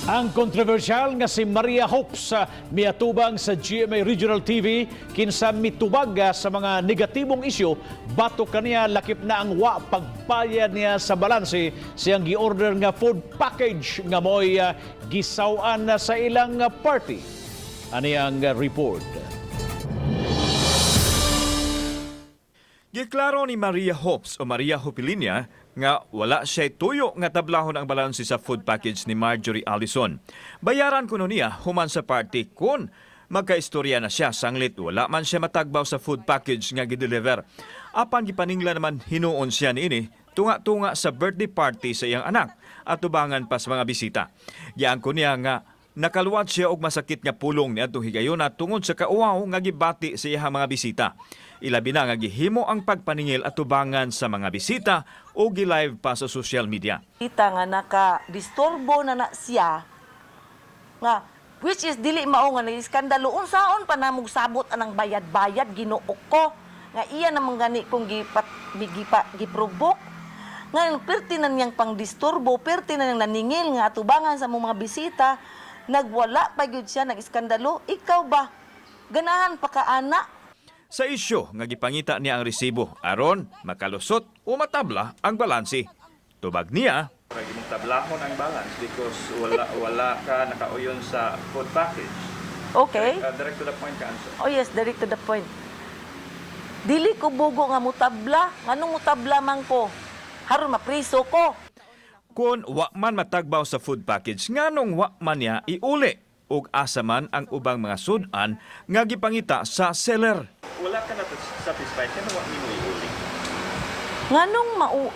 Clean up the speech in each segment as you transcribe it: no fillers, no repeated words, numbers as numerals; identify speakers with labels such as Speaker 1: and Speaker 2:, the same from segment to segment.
Speaker 1: Ang kontrobersyal nga si Maria Hopes miatubang sa GMA Regional TV kinsa mitubag sa mga negatibong isyu batok kaniya lakip na ang wa pagbayad niya sa balanse siyang gi-order nga food package nga mo'y gisawan sa ilang party. Ani ang report.
Speaker 2: Giklaro ni Maria Hopes o Maria Hopilinia nga wala siya tuyo nga tablahon ang balanse sa food package ni Marjorie Allison. Bayaran kuno niya human sa party kun magkaistorya na siya sanglit wala man siya matagbaw sa food package nga gideliver. Apan gipaningla naman hinuon siya niini tunga-tunga sa birthday party sa iyang anak at tubangan pa sa mga bisita. Giangko niya nga nakaluwat siya og masakit nga pulong niadtong higayuna tungod sa kauwaw nga gibati sa iyang mga bisita. Ilabi na nga gihimo ang pagpaningil at tubangan sa mga bisita o gi-live pa sa social media.
Speaker 3: Kita nga naka-disturbo na siya nga which is dili mao nga nag-iskandalo unsaon pa namog sabot anang bayad-bayad Ginoo ko nga iya namang gani kung giprovoke nga perti na niyang pang-disturbo perti na niyang naningil nga atubangan sa mga bisita nagwala pa gyud siya nag-iskandalo ikaw ba ganahan pa ka ana.
Speaker 2: Sa isyu nga gipangita niya ang resibo aron makalusot o matabla ang balanse. Tubag niya,
Speaker 4: pwede mong tablahon ang balance because wala ka nakauyon sa food package.
Speaker 3: Okay.
Speaker 4: Direct to the point ka answer.
Speaker 3: Oh yes, direct to the point. Dili ko bugo nga mutabla. Nganong mutabla man ko? Haron mapriso ko.
Speaker 2: kung wa man matagbaw sa food package, nganong wa man niya iuli ug asa man ang ubang mga sudan nga gipangita sa seller.
Speaker 4: Wala ka na satisfied kaya wala mo iuli.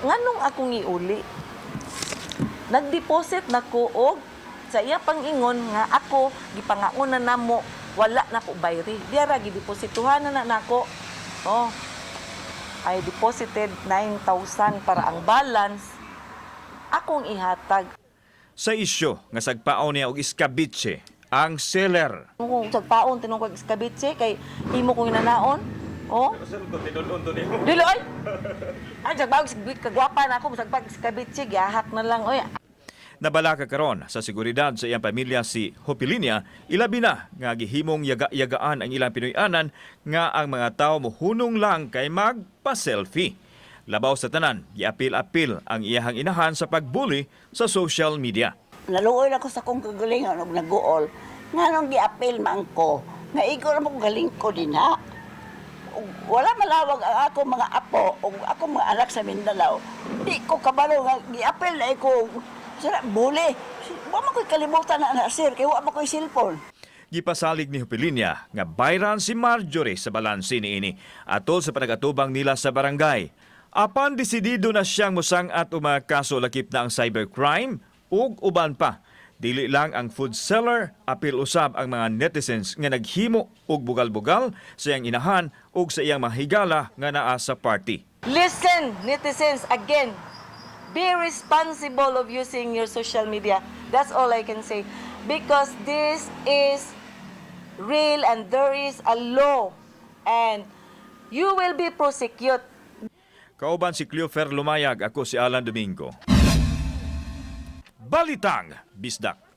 Speaker 3: Nganong akong iuli? Nag-deposit na ko og sa iya pangingon nga ako gipangaon na namo wala na ko bayri. Diara gideposituhan na nako. Oh. I deposited 9,000 para ang balance akong ihatag.
Speaker 2: Sa isyo nga sagpaon niya og iskabitse ang seller.
Speaker 3: Kung sagpaon tinong kog iskabitse kay imo kong inanaon. Oh.
Speaker 4: Saan ko tinulon to nimo?
Speaker 3: Dilo ay. Ay sagbag kagwapa na ako sagbag iskabitse gihahak na lang oy.
Speaker 2: Nabalaka karon sa seguridad sa iyang pamilya si Hopilinia, ilabi na nga gihimong yaga-yagaan ang ilang Pinoyanan nga ang mga tawo mohunong lang kay magpa-selfie. Labaw sa tanan, giapil-apil ang iyahang inahan sa pagbuli sa social media.
Speaker 5: Naluoy ako sa kong kagalingan og naguol. Nganong giapil man ko, nga ikaw na mo galing ko din ha. Wala malawag ang ako mga apo o ako mga anak sa Mindanao. Di ko kabalo nga giapil na ko. Sira, buli. Wa man ko'y kalimutan na sir, kaya wa man ko'y cellphone.
Speaker 2: Gipasalig ni Hopilinia nga bayran si Marjorie sa balanse niini atol sa panagatubang nila sa barangay. Apan desidido na siyang musang at umakaso lakip na ang cybercrime ug uban pa. Dili lang ang food seller, apil usab ang mga netizens nga naghimo og bugal-bugal sa iyang inahan ug sa iyang mahigala nga naa sa party.
Speaker 3: Listen, netizens, again. Be responsible of using your social media. That's all I can say. Because this is real and there is a law. And you will be prosecuted.
Speaker 2: Kauban si Cleofer Lumayag, ako si Alan Domingo. Balitang Bisdak.